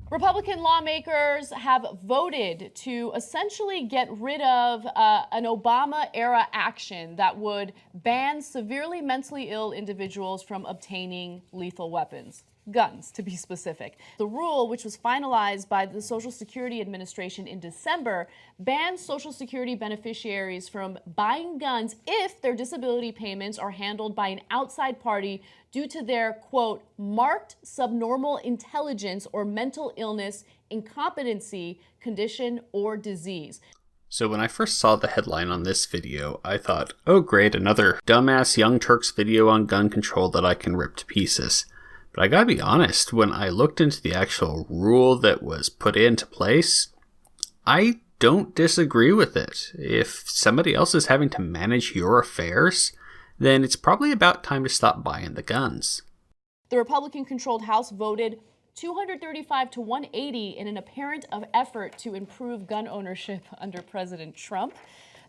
Republican lawmakers have voted to essentially get rid of an Obama-era action that would ban severely mentally ill individuals from obtaining lethal weapons. Guns, to be specific. The rule, which was finalized by the Social Security Administration in December, bans Social Security beneficiaries from buying guns if their disability payments are handled by an outside party due to their, quote, marked subnormal intelligence or mental illness, incompetency, condition, or disease. So when I first saw the headline on this video, I thought, oh great, another dumbass Young Turks video on gun control that I can rip to pieces. But I gotta be honest, when I looked into the actual rule that was put into place, I don't disagree with it. If somebody else is having to manage your affairs, then it's probably about time to stop buying the guns. The Republican-controlled House voted 235 to 180 in an apparent effort to improve gun ownership under President Trump.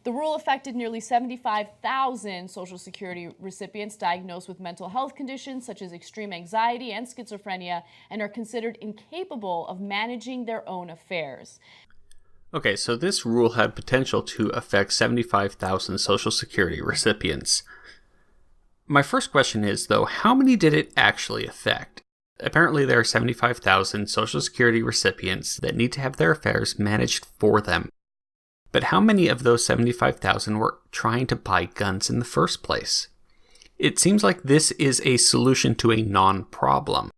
The rule affected nearly 75,000 Social Security recipients diagnosed with mental health conditions such as extreme anxiety and schizophrenia and are considered incapable of managing their own affairs. Okay, so this rule had potential to affect 75,000 Social Security recipients. My first question is, though, how many did it actually affect? Apparently there are 75,000 Social Security recipients that need to have their affairs managed for them. But how many of those 75,000 were trying to buy guns in the first place? It seems like this is a solution to a non-problem.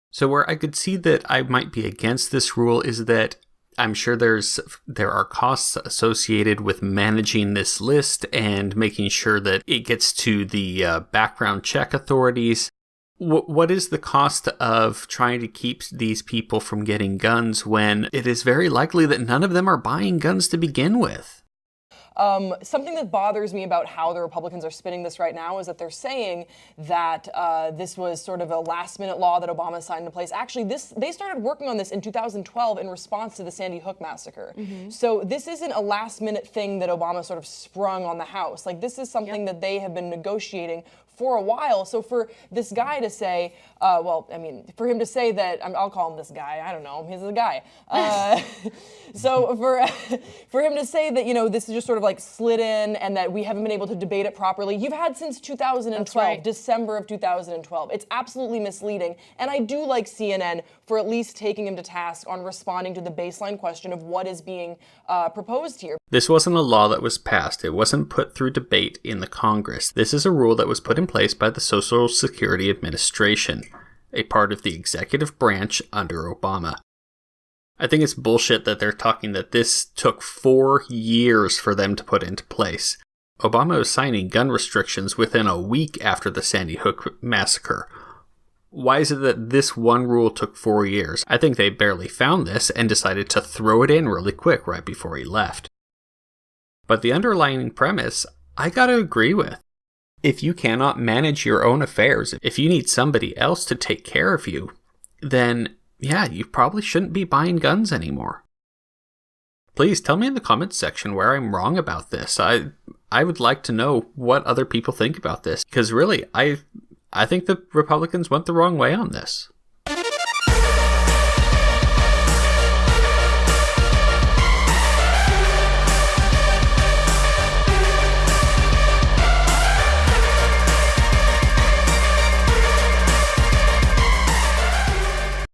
So where I could see that I might be against this rule is that I'm sure there are costs associated with managing this list and making sure that it gets to the background check authorities. What is the cost of trying to keep these people from getting guns when it is very likely that none of them are buying guns to begin with? Something that bothers me about how the Republicans are spinning this right now is that they're saying that this was sort of a last-minute law that Obama signed into place. Actually, they started working on this in 2012 in response to the Sandy Hook massacre. So this isn't a last-minute thing that Obama sort of sprung on the House. Like, this is something that they have been negotiating for a while. So for this guy to say, for him to say that, I'll call him this guy, I don't know, he's a guy. So for him to say that, this is just sort of like slid in and that we haven't been able to debate it properly. You've had since 2012, right. December of 2012. It's absolutely misleading. And I do like CNN for at least taking him to task on responding to the baseline question of what is being proposed here. This wasn't a law that was passed. It wasn't put through debate in the Congress. This is a rule that was put in place by the Social Security Administration, a part of the executive branch under Obama. I think it's bullshit that they're talking that this took 4 years for them to put into place. Obama was signing gun restrictions within a week after the Sandy Hook massacre. Why is it that this one rule took 4 years? I think they barely found this and decided to throw it in really quick right before he left. But the underlying premise, I gotta agree with. If you cannot manage your own affairs, if you need somebody else to take care of you, then yeah, you probably shouldn't be buying guns anymore. Please tell me in the comments section where I'm wrong about this. I would like to know what other people think about this, because really, I think the Republicans went the wrong way on this.